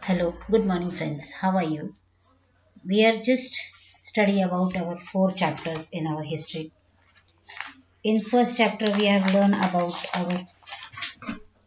Hello, good morning, friends. How are you? We are just study about our four chapters in our history. In first chapter, we have learned about our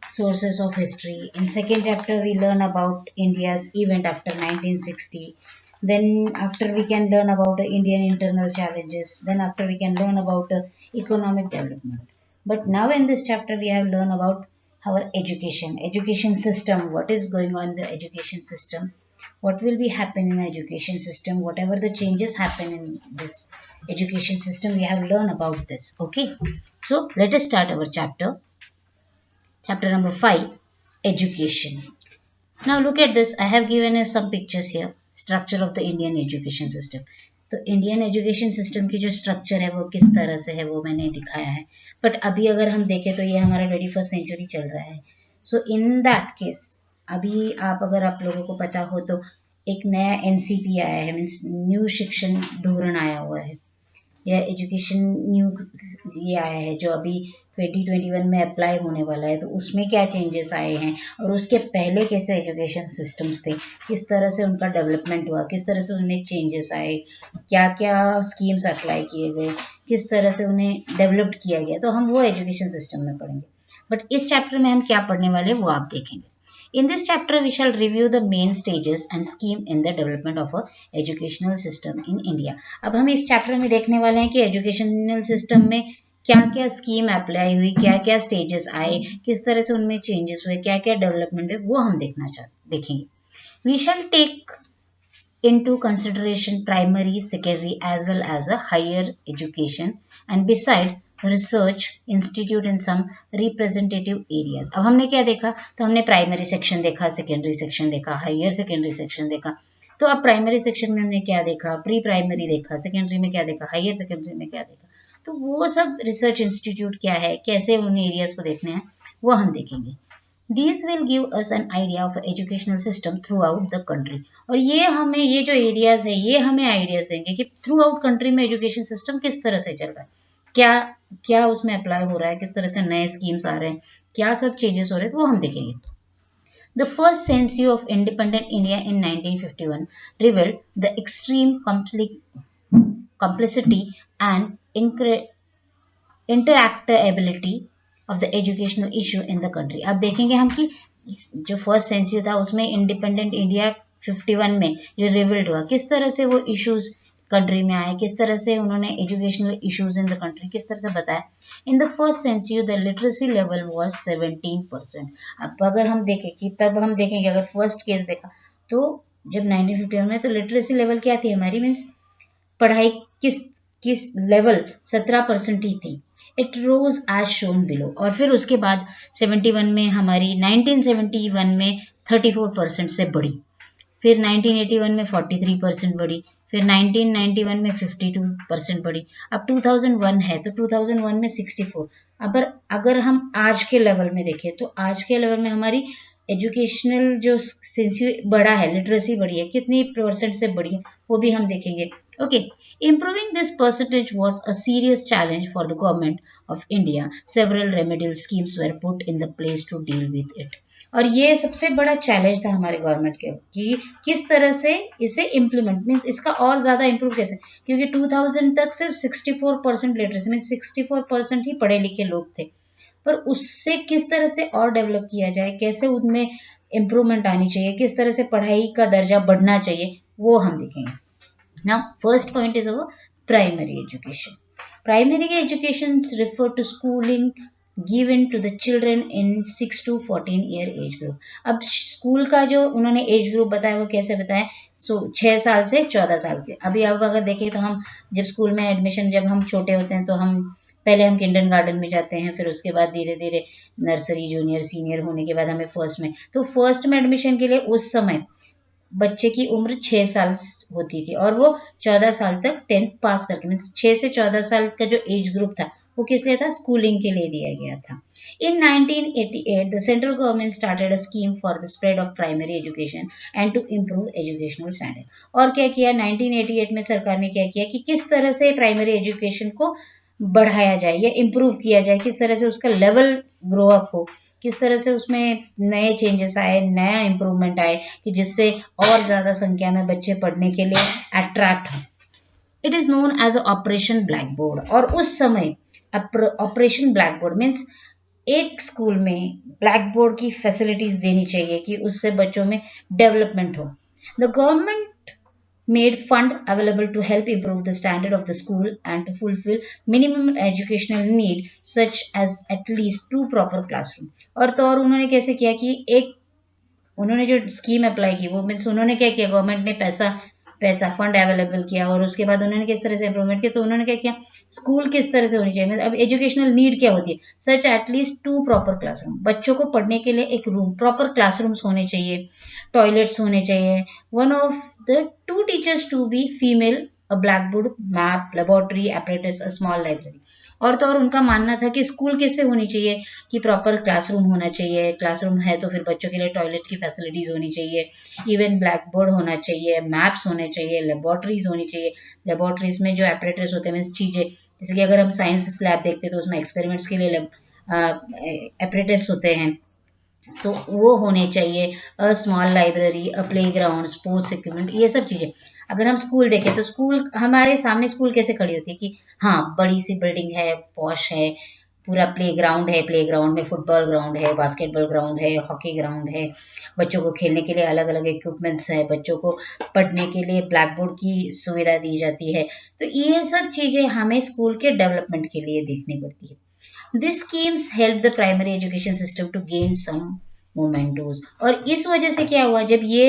sources of history. In second chapter, we learn about India's event after 1960. Then after we can learn about the Indian internal challenges. Then after we can learn about economic development. But now in this chapter, we have learned about our education system, what is going on in the education system, what will be happen in the education system, whatever the changes happen in this education system, we have learned about this. Okay, so let us start our chapter. Chapter number 5, Education. Now look at this. I have given you some pictures here. Structure of the Indian education system. तो Indian education system की जो structure है वो किस तरह से है वो मैंने दिखाया है. बट अभी अगर हम देखें तो ये हमारा 21st सेंचुरी चल रहा है. सो इन दैट केस अभी अगर आप लोगों को पता हो तो एक नया एनसीपी आया है, मीन्स न्यू शिक्षण धोरण आया हुआ है या एजुकेशन न्यू ये आया है जो अभी 2021 में अप्लाई होने वाला है. तो उसमें क्या चेंजेस आए हैं और उसके पहले कैसे एजुकेशन सिस्टम्स थे, किस तरह से उनका डेवलपमेंट हुआ, किस तरह से उनमें चेंजेस आए, क्या क्या स्कीम्स अप्लाई किए गए, किस तरह से उन्हें डेवलप्ड किया गया, तो हम वो एजुकेशन सिस्टम में पढ़ेंगे. बट इस चैप्टर में हम क्या पढ़ने वाले हैं वो आप देखेंगे. In this chapter, we shall review the main stages and scheme in the development of a educational system in India. अब हम इस चैप्टर में देखने वाले हैं कि एजुकेशनल सिस्टम में क्या क्या स्कीम अप्लाई हुई, क्या क्या स्टेजेस आए, किस तरह से उनमें चेंजेस हुए, क्या क्या डेवलपमेंट है, वो हम देखेंगे. We shall take into consideration primary, secondary as well as a higher education and beside research institute in some representative areas. अब हमने क्या देखा, तो हमने प्राइमरी सेक्शन देखा, सेकेंडरी सेक्शन देखा, हायर सेकेंडरी सेक्शन देखा. तो अब प्राइमरी सेक्शन में हमने क्या देखा, प्री प्राइमरी देखा, सेकेंडरी में क्या देखा, हायर सेकेंडरी में क्या देखा. तो वो सब रिसर्च इंस्टीट्यूट क्या है, कैसे उन एरियाज को देखने हैं वो हम देखेंगे. These will give us an idea of educational system throughout the country. और ये हमें ये जो एरियाज है ये हमें आइडियाज देंगे कि थ्रू आउट कंट्री में एजुकेशन सिस्टम किस तरह से चल रहा है, क्या क्या उसमें अप्लाई हो रहा है, किस तरह से नए स्कीम्स आ रहे हैं, क्या सब चेंजेस हो रहे हैं, तो वो हम देखेंगे. The first census of independent India in 1951 revealed the extreme complexity and interactability of the educational issue in the country. अब देखेंगे हम कि जो फर्स्ट सेंसस था उसमें इंडिपेंडेंट इंडिया 51 में जो रिवील्ड हुआ, किस तरह से वो इश्यूज कंट्री में आए, किस तरह से उन्होंने educational issues in the country किस तरह से बताया. In the first century the literacy level was 17%. अब अगर हम देखें कि तब हम देखेंगे अगर फर्स्ट केस देखा तो जब 1951 में तो लिटरेसी लेवल क्या थी हमारी, मीन्स पढ़ाई किस किस लेवल 17% ही थी. It rose as shown below. और फिर उसके बाद 71 में हमारी 1971 में 34% से बढ़ी, फिर 1981 में 43% बढ़ी, फिर 1991 में 52% बढ़ी, अब 2001 है तो 2001 में 64. अब अगर हम आज के लेवल में देखें तो आज के लेवल में हमारी एजुकेशनल जो सेंसस बढ़ा है, लिटरेसी बढ़ी है, कितनी परसेंट से बढ़ी है वो भी हम देखेंगे. Okay, improving this percentage was a serious challenge for the government of India. Several remedial schemes were put in the place to deal with it. और ये सबसे बड़ा चैलेंज था हमारे गवर्नमेंट के कि किस तरह से इसे इम्प्लीमेंट, मीन्स इसका और ज़्यादा इम्प्रूव कैसे, क्योंकि 2000 तक सिर्फ 64% लिटरेसी, मीन्स 64% ही पढ़े लिखे लोग थे. पर उससे किस तरह से और डेवलप किया जाए, कैसे उनमें इम्प्रूवमेंट आनी चाहिए, किस तरह से पढ़ाई का दर्जा बढ़ना चाहिए, वो हम देखेंगे. Now first point is our primary education. Primary education refer to schooling given to the children in 6 to 14 year age group. अब स्कूल का जो उन्होंने एज ग्रुप बताया वो कैसे बताया, 6 साल से 14 साल के. अभी अब अगर देखें तो हम जब स्कूल में एडमिशन, जब हम छोटे होते हैं तो हम पहले हम किंडर गार्डन में जाते हैं, फिर उसके बाद धीरे धीरे नर्सरी, जूनियर, सीनियर होने के बाद हमें फर्स्ट में, तो फर्स्ट में एडमिशन के लिए उस समय बच्चे की उम्र 6 साल होती थी और वो 14 साल तक 10th पास करके, मीन्स 6 से 14 साल का जो एज ग्रुप था वो किस लिए था, स्कूलिंग के लिए दिया गया था. In 1988, the central government started a scheme for the spread of primary education and to improve educational standard. और क्या किया 1988 में सरकार ने क्या किया कि किस तरह से प्राइमरी एजुकेशन को बढ़ाया जाए या इम्प्रूव किया जाए, किस तरह से उसका लेवल ग्रो अप हो, किस तरह से उसमें नए चेंजेस आए, नया इम्प्रूवमेंट आए कि जिससे और ज़्यादा संख्या में बच्चे पढ़ने के लिए अट्रैक्ट हों। It is known as operation blackboard. और उस समय ऑपरेशन ब्लैक बोर्ड मीन्स एक स्कूल में ब्लैक बोर्ड की फैसिलिटीज देनी चाहिए कि उससे बच्चों में डेवलपमेंट हो। The government made fund available to help improve the standard of the school and to fulfill minimum educational need such as at least 2 proper classroom। और तो और उन्होंने कैसे किया कि एक उन्होंने जो स्कीम अप्लाई की वो मीन्स उन्होंने क्या किया, गवर्नमेंट ने पैसा फंड अवेलेबल किया और उसके बाद उन्होंने किस तरह से इम्प्रूवमेंट किया, तो उन्होंने क्या किया, स्कूल किस तरह से होनी चाहिए, मतलब अब एजुकेशनल नीड क्या होती है, सच एटलीस्ट 2 प्रॉपर क्लासरूम, बच्चों को पढ़ने के लिए एक रूम, प्रॉपर क्लासरूम्स होने चाहिए, टॉयलेट्स होने चाहिए, one of the 2 teachers to be female, a blackboard, map, laboratory apparatus, a small library. और तो और उनका मानना था कि स्कूल किससे होनी चाहिए कि प्रॉपर क्लासरूम होना चाहिए, क्लासरूम है तो फिर बच्चों के लिए टॉयलेट की फैसिलिटीज होनी चाहिए, इवन ब्लैक बोर्ड होना चाहिए, मैप्स होने चाहिए, लेबोरेटरीज होनी चाहिए। लेबोरेटरीज में जो एपरेटर्स होते हैं मीन्स चीज़ें, जैसे कि अगर हम साइंस लैब देखते हैं तो उसमें एक्सपेरिमेंट्स के लिए एपरेटर्स होते हैं, तो वो होने चाहिए। अ स्मॉल लाइब्रेरी, अ प्ले ग्राउंड, स्पोर्ट्स इक्विपमेंट, ये सब चीज़ें। अगर हम स्कूल देखें तो स्कूल हमारे सामने स्कूल कैसे खड़ी होती है कि हाँ बड़ी सी बिल्डिंग है, पॉश है, पूरा प्लेग्राउंड है, प्लेग्राउंड में फुटबॉल ग्राउंड है, बास्केटबॉल ग्राउंड है, हॉकी ग्राउंड है, बच्चों को खेलने के लिए अलग अलग इक्विपमेंट्स है, बच्चों को पढ़ने के लिए ब्लैक बोर्ड की सुविधा दी जाती है। तो ये सब चीज़ें हमें स्कूल के डेवलपमेंट के लिए देखनी पड़ती है। These schemes help the primary education system to gain some mementos. और इस वजह से क्या हुआ, जब ये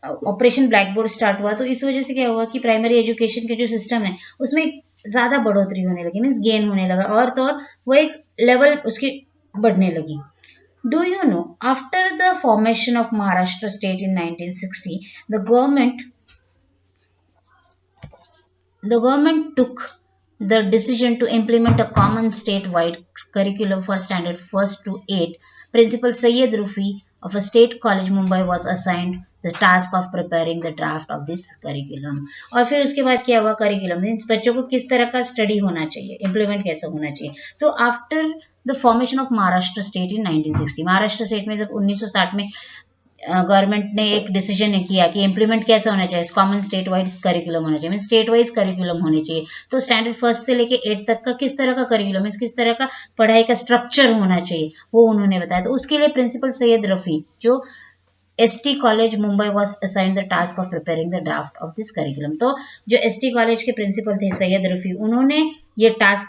ऑपरेशन ब्लैक बोर्ड स्टार्ट हुआ तो इस वजह से क्या हुआ कि प्राइमरी एजुकेशन के जो सिस्टम है उसमें ज़्यादा बढ़ोतरी होने लगी, मीन्स गेन होने लगा, और तो और वो एक लेवल उसकी बढ़ने लगी। Do you no, after the formation of Maharashtra state in 1960, the government took the decision to implement a common statewide curriculum for standard 1st to 8. Principal Sayyid Rufi of a state college Mumbai was assigned the task of preparing the draft of this curriculum। और फिर उसके बाद क्या हुआ, curriculum means बच्चों को किस तरह का स्टडी होना चाहिए, इम्प्लीमेंट कैसा होना चाहिए। तो after the formation of Maharashtra state in 1960, Maharashtra state में जब 1960 में गवर्नमेंट ने एक डिसीजन किया कि इम्प्लीमेंट कैसा होना चाहिए, कॉमन स्टेट वाइज करिकुलम होना चाहिए, मीन स्टेट वाइज करिकुलम होने चाहिए। तो स्टैंडर्ड 1 से लेके 8 तक का किस तरह का करिकुलम मीन किस तरह का पढ़ाई का स्ट्रक्चर होना चाहिए वो उन्होंने बताया। तो उसके लिए प्रिंसिपल सैयद रफ़ी जो ST college Mumbai was assigned the task of preparing the draft of this curriculum. तो जो एसटी कॉलेज के प्रिंसिपल थे सैयद रफ़ी, उन्होंने ये टास्क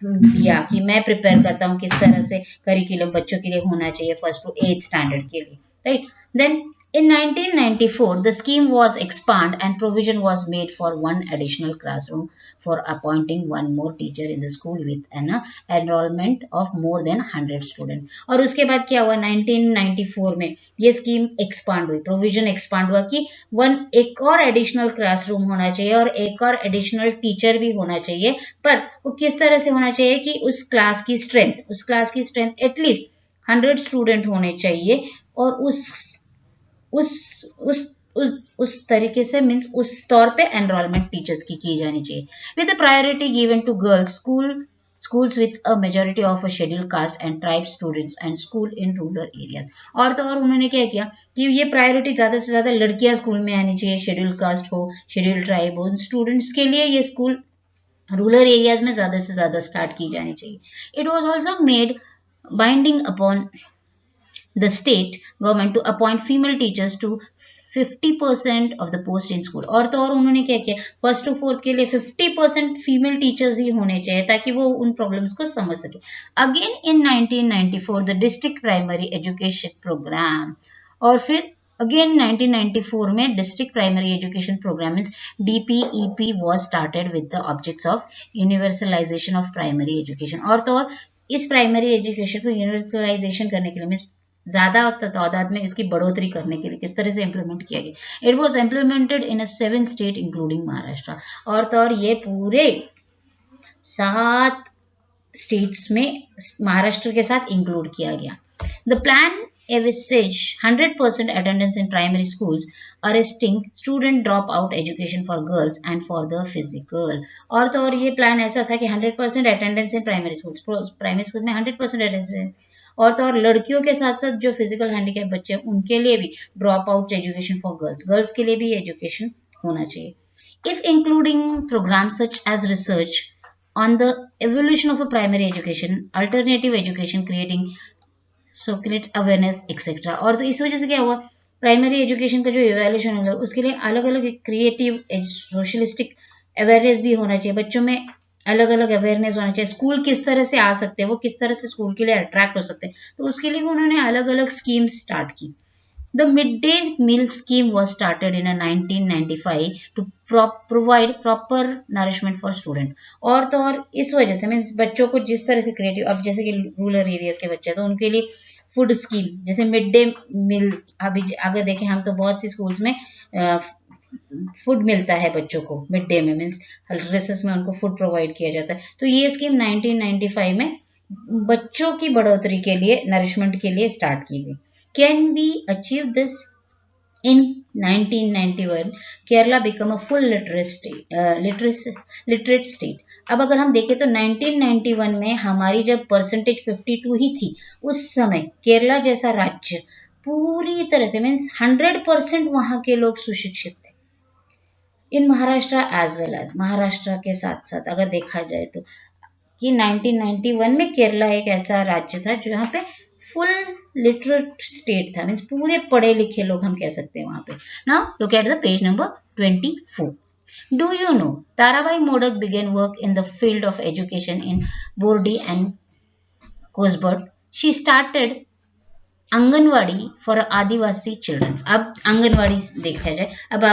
दिया कि मैं प्रिपेयर करता हूँ किस तरह से करिकुलम बच्चों के लिए होना चाहिए 1st to 8th स्टैंडर्ड के लिए, right? Then in 1994 the scheme was expanded and provision was made for one additional classroom for appointing one more teacher in the school with an enrollment of more than 100 students। और उसके बाद क्या हुआ, 1994 में ये scheme expand हुई, provision expand हुआ कि एक और एडिशनल क्लासरूम होना चाहिए और एक और एडिशनल टीचर भी होना चाहिए। पर वो किस तरह से होना चाहिए कि उस क्लास की स्ट्रेंथ एटलीस्ट 100 स्टूडेंट होने चाहिए और उस तरीके से मीन्स उस तौर पे एनरोलमेंट टीचर्स की जानी चाहिए, with priority given to girls schools with a majority of a scheduled caste and tribe students and school in rural areas। और तो और उन्होंने क्या किया कि ये प्रायोरिटी ज़्यादा से ज़्यादा लड़कियां स्कूल में आनी चाहिए, शेड्यूल्ड कास्ट हो, शेड्यूल्ड ट्राइब हो, स्टूडेंट्स के लिए ये स्कूल रूरल एरियाज में ज़्यादा से ज़्यादा स्टार्ट की जानी चाहिए। It was also made binding upon the state government to appoint female teachers to 50% of the post in school। और तो और उन्होंने क्या किया, 1st to 4th के लिए 50% फीमेल टीचर्स ही होने चाहिए ताकि वो उन प्रॉब्लम्स को समझ सके। Again in 1994 the district primary education programme, और फिर अगेन 1994 में district primary education programme DPEP was started with the objects of universalization of primary education। और तो और इस प्राइमरी एजुकेशन को यूनिवर्सलाइजेशन करने के लिए ज़्यादा तादाद में इसकी बढ़ोतरी करने के लिए किस तरह से इम्प्लीमेंट किया गया। It was implemented in 7 state including Maharashtra. और तो और ये पूरे 7 स्टेट्स में महाराष्ट्र के साथ इंक्लूड किया गया। The plan envisage 100% attendance in primary schools, arresting student drop out education for girls and for the physical। और तो और ये प्लान ऐसा था कि 100% अटेंडेंस इन प्राइमरी स्कूल में 100% अटेंडेंस और तो और लड़कियों के साथ साथ जो फिजिकल हैंडीकैप बच्चे हैं उनके लिए भी drop out education for girls, girls के लिए भी एजुकेशन होना चाहिए. If including programs such as research on the evolution of a primary education, alternative education, creating सोक्रेट awareness etcetera. और तो इस वजह से क्या हुआ, प्राइमरी एजुकेशन का जो इवेल्यूशन होगा उसके लिए अलग अलग क्रिएटिव सोशलिस्टिक अवेयरनेस भी होना चाहिए. बच्चों में अलग अलग अवेयरनेस होना चाहिए. स्कूल किस तरह से आ सकते हैं, वो किस तरह से स्कूल के लिए अट्रैक्ट हो सकते हैं, तो उसके लिए भी उन्होंने अलग अलग स्कीम्स स्टार्ट की. The midday meal scheme was started in 1995 to provide proper nourishment for student. और तो और इस वजह से मीन्स बच्चों को जिस तरह से क्रिएटिव, अब जैसे कि रूरल एरियाज के बच्चे हैं तो उनके लिए फूड स्कीम जैसे मिड डे मील, अभी अगर देखें हम तो बहुत सी स्कूल्स में फूड मिलता है बच्चों को मिड डे में, मीन्स रिसेस में उनको फूड प्रोवाइड किया जाता है. तो ये स्कीम 1995 में बच्चों की बढ़ोतरी के लिए, नरिशमेंट के लिए स्टार्ट की गई. Can we achieve this? In 1991, Kerala became a full literate state. अब अगर हम देखें तो 1991 में हमारी जब परसेंटेज 52 ही थी, उस समय केरला जैसा राज्य पूरी तरह से मीन्स 100% वहां के लोग सुशिक्षित थे. In Maharashtra as well as, Maharashtra के साथ साथ अगर देखा जाए तो कि 1991 में केरला एक ऐसा राज्य था जहाँ पे फुल लिटरेट स्टेट था, मीन्स पूरे पढ़े लिखे लोग हम कह सकते हैं वहां पे. Now look at the page number 24. Do you know Tarabai Modak began work in the field of education in Bordi and Kosbad. She started anganwadi for adivasi children. अब आंगनवाड़ी देखा जाए, अब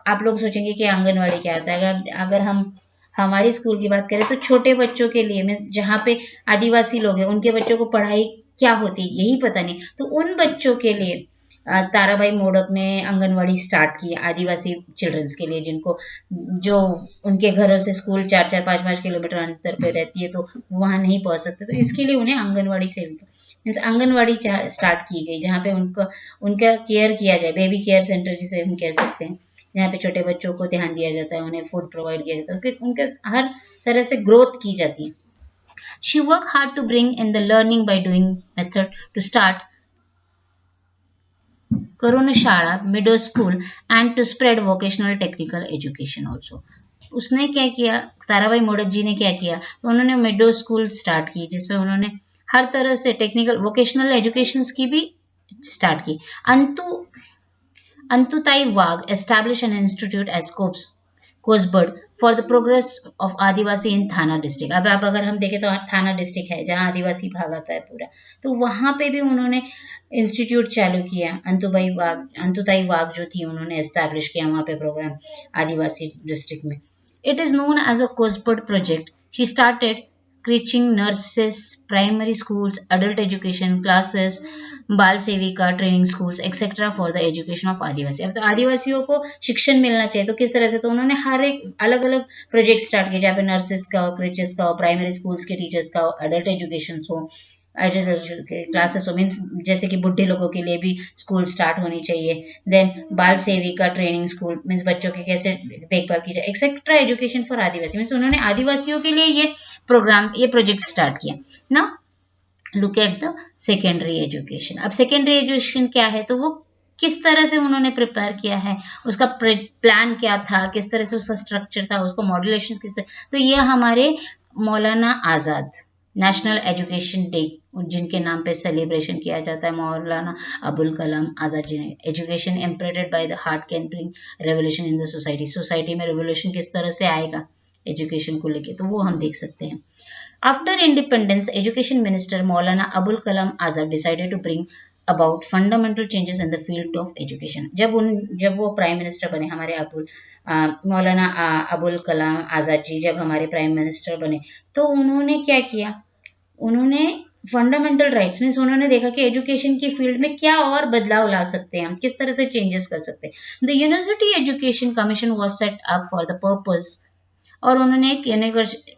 आप लोग सोचेंगे कि आंगनवाड़ी क्या होता है. अगर हम हमारी स्कूल की बात करें तो छोटे बच्चों के लिए मीन्स जहाँ पे आदिवासी लोग हैं उनके बच्चों को पढ़ाई क्या होती है यही पता नहीं, तो उन बच्चों के लिए ताराबाई मोडक ने आंगनवाड़ी स्टार्ट की आदिवासी चिल्ड्रंस के लिए, जिनको जो उनके घरों से स्कूल 4-4, 5-5 किलोमीटर अंतर पे रहती है तो वहां नहीं पहुंच सकते, तो इसके लिए उन्हें आंगनवाड़ी सेविका मीन्स आंगनवाड़ी स्टार्ट की गई जहाँ पे उनका केयर किया जाए. बेबी केयर सेंटर जिसे हम कह सकते हैं, जहाँ पे छोटे बच्चों को ध्यान दिया जाता है, उन्हें फूड प्रोवाइड किया जाता है, उनके हर तरह से ग्रोथ की जाती है. She worked hard to bring in the learning by doing method to start Karunashala middle school and to spread vocational technical education also. उसने क्या किया, ताराबाई मोडक जी ने क्या किया, तो उन्होंने मिडल स्कूल स्टार्ट की जिसमें उन्होंने हर तरह से टेक्निकल वोकेशनल एजुकेशन की भी स्टार्ट की. Anutai Wagh establish an institute as Kosbad for the progress of adivasi in Thana district. अब अगर हम देखें तो थाना डिस्ट्रिक्ट है जहाँ आदिवासी भाग आता है पूरा, तो वहां पे भी उन्होंने इंस्टीट्यूट चालू किया. अंतुताई वाघ जो थी उन्होंने एस्टैब्लिश किया वहां पे प्रोग्राम आदिवासी डिस्ट्रिक्ट में. It is known as a Kosbad project. She started teaching nurses, primary schools, adult education classes, Bal Sevika training schools etcetera for the education of adivasi. अब तो आदिवासियों को शिक्षण मिलना चाहिए, तो किस तरह से, तो उन्होंने हर एक अलग अलग प्रोजेक्ट स्टार्ट किए जहाँ पे नर्सेस का, क्रिचेस का, प्राइमरी स्कूल्स के टीचर्स का, अडल्ट एजुकेशन हो, क्लासेस हो, मीन्स जैसे कि बुढ़े लोगों के लिए भी स्कूल स्टार्ट होनी चाहिए. देन बाल सेविका ट्रेनिंग स्कूल मीन्स बच्चों की कैसे देखभाल की जाए, etcetera education for Adivasi means उन्होंने आदिवासियों के लिए ये प्रोजेक्ट स्टार्ट किया ना. Look at the secondary education. अब सेकेंडरी एजुकेशन क्या है, तो वो किस तरह से उन्होंने प्रिपेयर किया है, उसका प्लान क्या था, किस तरह से उसका स्ट्रक्चर था, उसको मॉड्यूलेशन किस तरह, तो ये हमारे मौलाना आज़ाद नेशनल एजुकेशन डे जिनके नाम पे सेलिब्रेशन किया जाता है, मौलाना अबुल कलाम आज़ाद जी ने. Education imparted by the heart can bring revolution in the society. Society में रेवोल्यूशन किस तरह से आएगा एजुकेशन को लेके, तो वो हम देख सकते हैं. After independence education minister Maulana Abul Kalam Azad decided to bring about fundamental changes in the field of education. जब वो प्राइम मिनिस्टर बने हमारे मौलाना अबुल कलाम आज़ाद जी जब हमारे प्राइम मिनिस्टर बने, तो उन्होंने क्या किया, उन्होंने फंडामेंटल राइट्स मीन्स उन्होंने देखा कि एजुकेशन की फील्ड में क्या और बदलाव ला सकते हैं हम, किस तरह से चेंजेस कर सकते हैं. The university education commission was set up for the purpose और उन्होंने एक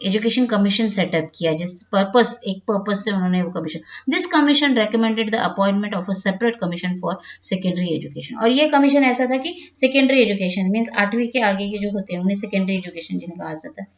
एजुकेशन कमीशन सेटअप किया जिस एक पर्पस से उन्होंने वो commission, this commission recommended the appointment of a separate commission for secondary education. और ये कमीशन ऐसा था कि सेकेंडरी एजुकेशन मीन्स 8वीं के आगे के जो होते हैं उन्हें सेकेंडरी एजुकेशन जिन्हें कहा जाता है,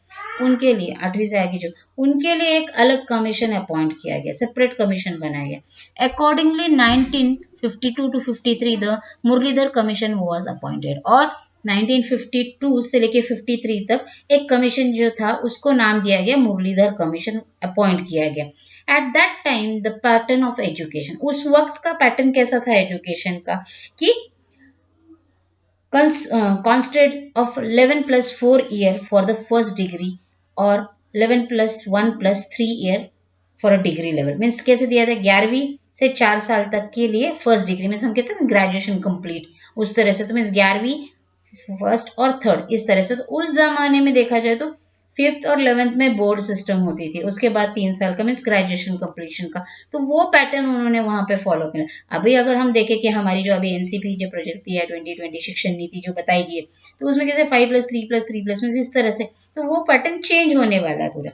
उनके लिए 8वीं से आगे जो उनके लिए एक अलग कमीशन अपॉइंट किया गया, सेपरेट कमीशन बनाया गया। Accordingly 1952 to 53 the Muralidhar commission was appointed, और 1952 से लेके 53 तक एक कमीशन जो था उसको नाम दिया गया मुरलीधर कमीशन, अपॉइंट किया गया। At that time the pattern of education, उस वक्त का पैटर्न कैसा था एजुकेशन का कि consisted of 11 plus 4 year for the first degree और 11 plus 1 plus 3 year for a degree level। Means कैसे दिया था, 11वीं से 4 साल तक के लिए फर्स्ट डिग्री मीन्स हम कहते हैं ग्रेजुएशन कंप्लीट, उस तरह से। तो मीन्स 11वीं फर्स्ट और थर्ड इस तरह से। तो उस जमाने में देखा जाए तो 5th और 11th में बोर्ड सिस्टम होती थी, उसके बाद 3 साल का मीन्स ग्रेजुएशन कंप्लीशन का। तो वो पैटर्न उन्होंने वहां पे फॉलो किया। अभी अगर हम देखें कि हमारी जो अभी एनसीपी जो प्रोजेक्ट दिया है 2020 शिक्षण नीति जो बताई गई है, तो उसमें कैसे 5+3+3+ मीन्स इस तरह से, तो वो पैटर्न चेंज होने वाला है पूरा।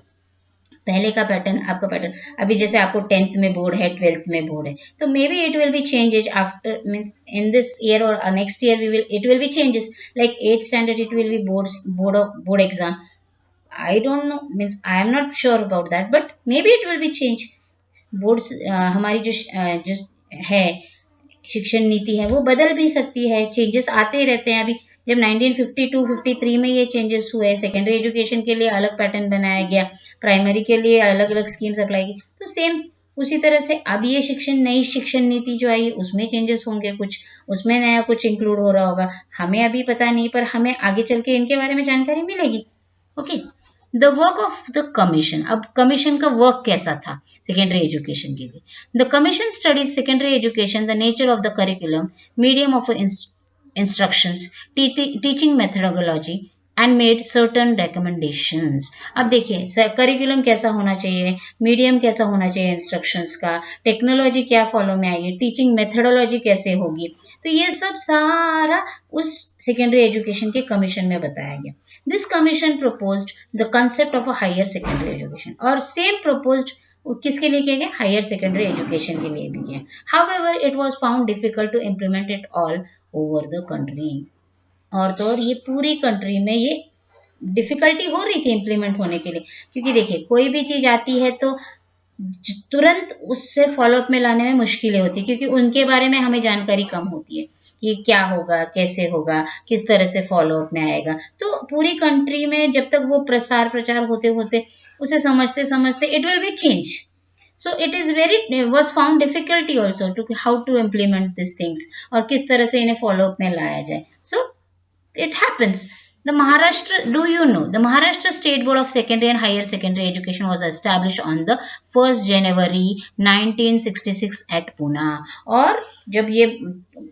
पहले का पैटर्न, आपका पैटर्न अभी जैसे आपको 10th में बोर्ड है, 12th में बोर्ड है, तो maybe it will be changes after means in this year और next year it will be changes, like 8th standard it will be board exam. I don't know, means I am not sure about that, but maybe it will be change. Boards हमारी जो है शिक्षण नीति है वो बदल भी सकती है, चेंजेस आते रहते हैं। अभी जब 1952-53 में ये चेंजेस हुए, सेकेंडरी एजुकेशन के लिए अलग पैटर्न बनाया गया, प्राइमरी के लिए अलग अलग स्कीम्स अप्लाई की, तो सेम उसी तरह से अब ये नई शिक्षण नीति जो आई उसमें चेंजेस होंगे, कुछ उसमें नया कुछ इंक्लूड हो रहा होगा, हमें अभी पता नहीं, पर हमें आगे चल के इनके बारे में जानकारी मिलेगी। Okay, the work of the commission, अब कमीशन का वर्क कैसा था सेकेंडरी एजुकेशन के लिए। The commission studies secondary education, the nature of the curriculum, medium of instructions, teaching methodology and made certain recommendations. अब देखिए करिकुलम कैसा होना चाहिए, मीडियम कैसा होना चाहिए इंस्ट्रक्शंस का, टेक्नोलॉजी क्या फॉलो में आएगी, टीचिंग मेथडोलॉजी कैसे होगी, तो ये सब सारा उस सेकेंडरी एजुकेशन के कमीशन में बताया गया। This commission proposed the concept of a higher secondary education, और सेम प्रपोज्ड किसके लिए किया गया, हायर सेकेंडरी एजुकेशन के लिए भी किया। However it was found difficult to implement it all over the country, और तो और ये पूरी कंट्री में ये डिफिकल्टी हो रही थी इम्प्लीमेंट होने के लिए, क्योंकि देखिए कोई भी चीज आती है तो तुरंत उससे फॉलोअप में लाने में मुश्किलें होती है, क्योंकि उनके बारे में हमें जानकारी कम होती है कि क्या होगा, कैसे होगा, किस तरह से फॉलोअप में आएगा। तो पूरी कंट्री में जब तक वो प्रचार होते होते उसे समझते समझते it will B change. So it is was found difficulty also to how to implement these things, और किस तरह से इन्हें follow up में लाया जाए। So it happens. The Maharashtra, do you know, the Maharashtra State Board of Secondary and Higher Secondary Education was established on the 1st January 1966 at Pune। और जब ये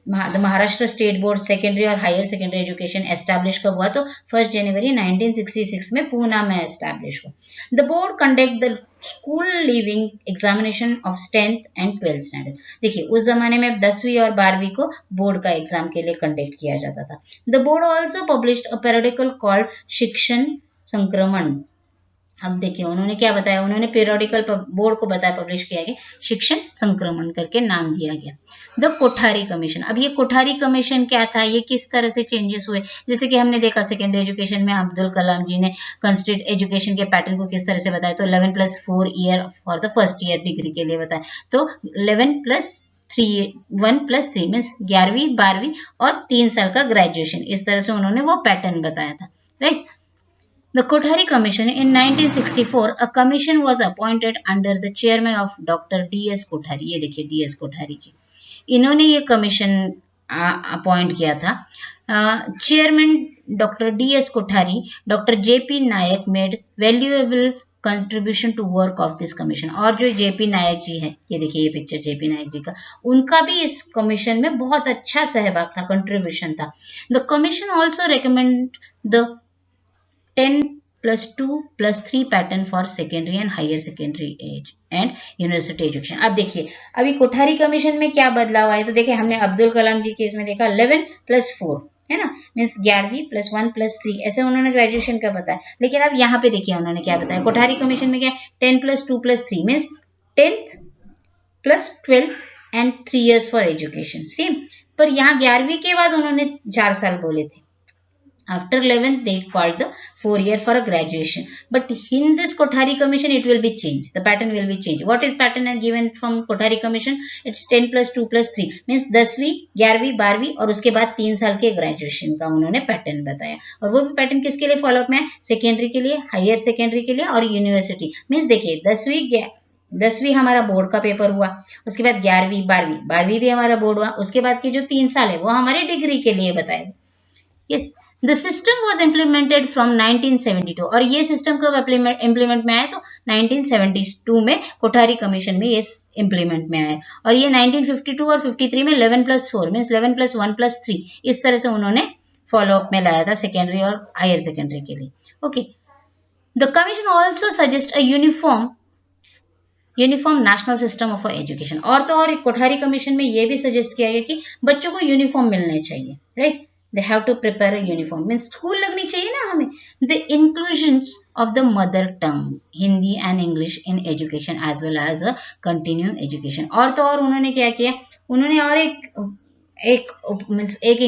महाराष्ट्र स्टेट बोर्ड सेकेंडरी और higher secondary education establish कब हुआ, तो 1 जनवरी 1966 में पूना में establish हुआ। The board conduct the school leaving examination of 10th and 12th standard. देखिए उस जमाने में 10वीं और 12वीं को बोर्ड का एग्जाम के लिए कंडक्ट किया जाता था। The board also published a periodical called Shikshan Sankraman. अब देखिए उन्होंने क्या बताया, उन्होंने पीरियोडिकल बोर्ड को बताया, पब्लिश किया गया, शिक्षण संक्रमण करके नाम दिया गया। द कोठारी कमीशन, अब ये कोठारी कमीशन क्या था, ये किस तरह से चेंजेस हुए, जैसे कि हमने देखा सेकेंडरी एजुकेशन में अब्दुल कलाम जी ने कंस्टिट्यूट एजुकेशन के पैटर्न को किस तरह से बताया, तो 11 + 4 year for the first year degree के लिए बताया, तो 11 + 1 + 3 मीन्स 11वीं 12वीं और 3 साल का ग्रेजुएशन, इस तरह से उन्होंने वो पैटर्न बताया था, right. The Kothari Commission in 1964, a commission was appointed under the chairman of Dr. D.S. Kothari। ये देखिए D.S. कोठारी जी, इन्होंने ये कमीशन अपॉइंट किया था। Chairman doctor D.S. Kothari, doctor J.P. Naik made valuable contribution to work of this commission. और जो J.P. नायक जी है, ये देखिए ये पिक्चर J.P. नायक जी का, उनका भी इस कमीशन में बहुत अच्छा सहभाग था, कंट्रीब्यूशन था। The commission also recommend the 10 + 2 + 3 pattern for secondary and higher secondary age and university education. अब देखिए अभी कोठारी कमीशन में क्या बदलाव आया, तो देखिए हमने अब्दुल कलाम जी केस में देखा 11 + 4 है ना, मीन्स 11वीं प्लस 1 प्लस 3 ऐसे उन्होंने ग्रेजुएशन का बताया। लेकिन अब यहाँ पे देखिए उन्होंने क्या बताया, कोठारी कमीशन में क्या 10 plus 2 plus 3 means 10th plus 12th and 3 years for education same. पर यहाँ 11वीं के बाद उन्होंने 4 साल बोले थे। After 11th, they called the 4 year for a graduation. But in this Kothari Commission, it will be changed. The pattern will be changed. What is pattern and given from Kothari Commission? It's 10 plus 2 plus 3. Means 10वीं, 11वीं, 12वीं और उसके बाद 3 साल के graduation का उन्होंने पैटर्न बताया। और वो भी पैटर्न किसके लिए फॉलोअप में है? सेकेंडरी के लिए, हायर सेकेंडरी के लिए और यूनिवर्सिटी। मीन्स देखिए 10वीं हमारा बोर्ड का पेपर हुआ, उसके बाद 11वीं, 12वीं भी हमारा बोर्ड हुआ, उसके बाद के जो 3 साल है वो हमारे डिग्री के लिए बताए। Yes, the system was implemented from 1972 और ये सिस्टम कब इम्प्लीमेंट में आया? तो 1972 में कोठारी कमीशन में ये इम्प्लीमेंट में आया। और ये 1952 और 53 में 11 प्लस 4 मीन्स 11 प्लस 1 प्लस 3 इस तरह से उन्होंने फॉलोअप में लाया था सेकेंडरी और हायर सेकेंडरी के लिए। Okay, the commission also suggest a uniform national system of education. और तो और कोठारी कमीशन में ये भी सजेस्ट किया गया कि बच्चों को यूनिफॉर्म मिलने चाहिए, right. They have to prepare a uniform, means school लगनी चाहिए ना हमें। The inclusions of the mother tongue Hindi and English in education as well as a continuing education। और तो और उन्होंने क्या किया, उन्होंने और एक मीन्स एक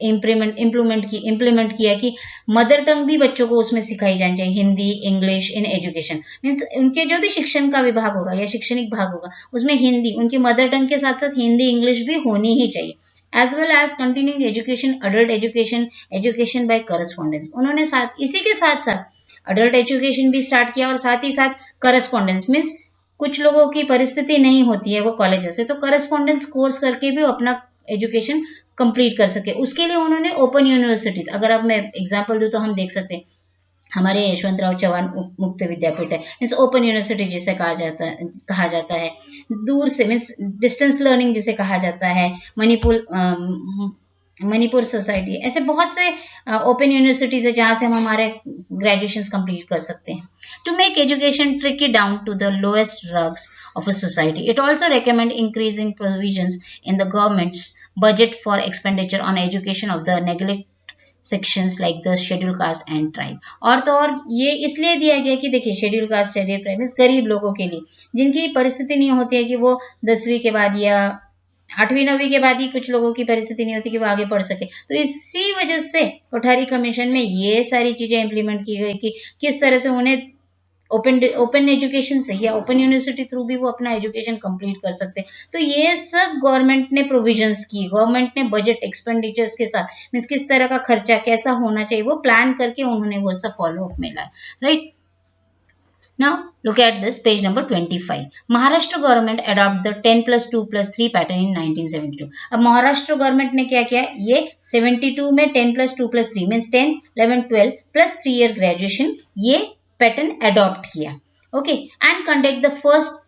इम्प्लीमेंट किया कि मदर टंग भी बच्चों को उसमें सिखाई जानी चाहिए, Hindi English in education. Means उनके जो भी शिक्षण का विभाग होगा या शैक्षणिक भाग होगा उसमें हिंदी उनकी मदर टंग के साथ साथ हिंदी इंग्लिश भी होनी ही चाहिए। As well as continuing education, adult education, education by correspondence. उन्होंने इसी के साथ साथ अडल्ट एजुकेशन भी स्टार्ट किया और साथ ही साथ करस्पॉन्डेंस मीन्स कुछ लोगों की परिस्थिति नहीं होती है वो कॉलेज से, तो करस्पॉन्डेंस कोर्स करके भी अपना एजुकेशन कंप्लीट कर सके। उसके लिए उन्होंने ओपन यूनिवर्सिटीज, अगर अब मैं एग्जांपल दूं तो हम देख सकते हैं हमारे यशवंतराव चौहान मुक्त विद्यापीठ है, मीन्स ओपन यूनिवर्सिटी जिसे कहा जाता है, दूर से मीन्स डिस्टेंस लर्निंग जिसे कहा जाता है, मणिपुर सोसाइटी, ऐसे बहुत से ओपन यूनिवर्सिटीज है जहाँ से हम हमारे ग्रेजुएशन कंप्लीट कर सकते हैं। To make education trickle down to the lowest rungs of a society, it also recommend increasing provisions in the government's budget for expenditure on education of the neglect sections like the schedule caste and tribe. और तो और ये इसलिए दिया गया कि देखिए schedule caste schedule tribe means गरीब लोगों के लिए जिनकी परिस्थिति नहीं होती है कि वो 10वीं के बाद या 8वीं 9वीं के बाद ही कुछ लोगों की परिस्थिति नहीं होती कि वो आगे पढ़ सके, तो इसी वजह से कोठारी कमीशन में ये सारी चीजें इंप्लीमेंट की गई कि किस तरह से उन्हें ओपन एजुकेशन से या ओपन यूनिवर्सिटी थ्रू भी वो अपना एजुकेशन कंप्लीट कर सकते हैं। तो ये सब गवर्नमेंट ने प्रोविजंस की, गवर्नमेंट ने बजट एक्सपेंडिचर्स के साथ मीन्स किस तरह का खर्चा कैसा होना चाहिए वो प्लान करके उन्होंने वो सब फॉलो अप में लाया, right. Now look at this page number 25. Maharashtra government adopt the 10 plus 2 plus 3 pattern in 1972। अब महाराष्ट्र गवर्नमेंट ने क्या किया, ये 72 में 10 plus 2 plus 3 means 10, 11, 12 plus 3 year graduation ये पैटर्न अडॉप्ट किया। Okay, and conduct the first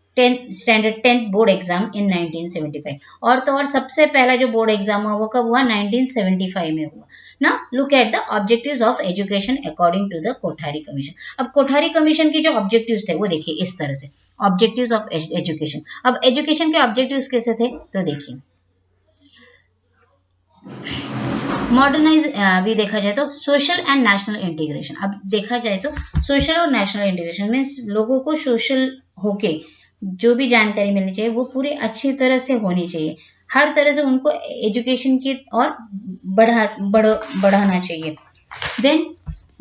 standard 10th board exam in 1975। और तो और सबसे पहला जो बोर्ड एग्जाम हुआ वो कब हुआ, 1975 में हुआ। Now look at the objectives of education according to the Kothari commission. अब कोठारी कमीशन की जो ऑब्जेक्टिव्स थे वो देखिए इस तरह से, ऑब्जेक्टिव्स ऑफ एजुकेशन। अब एजुकेशन के ऑब्जेक्टिव्स कैसे थे तो देखिए, मॉडर्नाइज भी देखा जाए तो सोशल एंड नेशनल इंटीग्रेशन। अब देखा जाए तो सोशल और नेशनल इंटीग्रेशन मीन्स लोगों को सोशल होके जो भी जानकारी मिलनी चाहिए वो पूरी अच्छी तरह से होनी चाहिए, हर तरह से उनको एजुकेशन की और बढ़ाना चाहिए। Then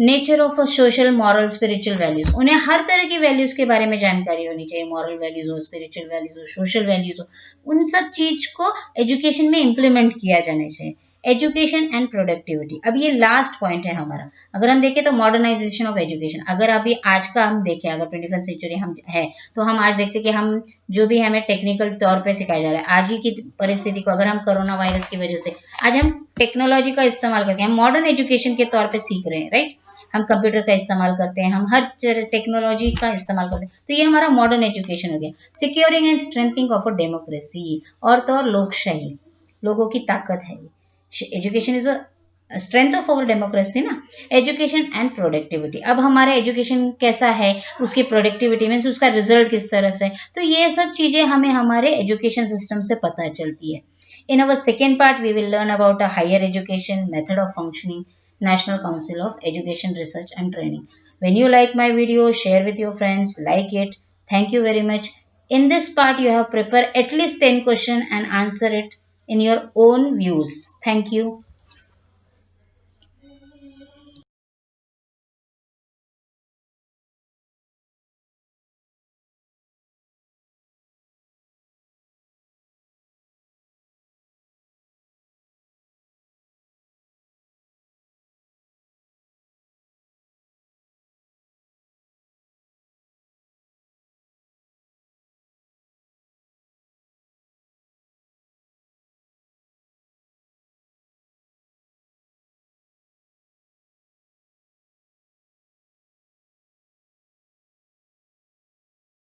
nature of a social moral spiritual values, उन्हें हर तरह की वैल्यूज के बारे में जानकारी होनी चाहिए, मॉरल वैल्यूज हो, स्पिरिचुअल वैल्यूज हो, सोशल वैल्यूज हो, उन सब चीज को एजुकेशन में इम्प्लीमेंट किया जाना चाहिए। एजुकेशन एंड प्रोडक्टिविटी, अब ये लास्ट पॉइंट है हमारा। अगर हम देखें तो मॉडर्नाइजेशन ऑफ एजुकेशन, अगर अभी आज का हम देखें, अगर 21st सेंचुरी हम है तो हम आज देखते कि हम जो भी हमें टेक्निकल तौर पे सिखाया जा रहा है, आज ही की परिस्थिति को अगर हम कोरोना वायरस की वजह से आज हम टेक्नोलॉजी का इस्तेमाल करके हम मॉडर्न एजुकेशन के तौर पे सीख रहे हैं, राइट। हम कंप्यूटर का इस्तेमाल करते हैं, हम हर टेक्नोलॉजी का इस्तेमाल करते हैं, तो ये हमारा मॉडर्न एजुकेशन हो गया। Securing and strengthening of a democracy, और तो और लोकशाही, लोगों की ताकत है। Education is a strength of our democracy ना। एजुकेशन एंड प्रोडक्टिविटी, अब हमारा एजुकेशन कैसा है, उसकी प्रोडक्टिविटी मीन्स उसका रिजल्ट किस तरह से, तो ये सब चीजें हमें हमारे एजुकेशन सिस्टम से पता चलती है। In our second part, we will learn about a higher education method of functioning, National Council of Education Research and Training. When you like my video, share with your friends, like it. Thank you very much. In this part, you have prepared at least 10 questions and answer it in your own views. Thank you.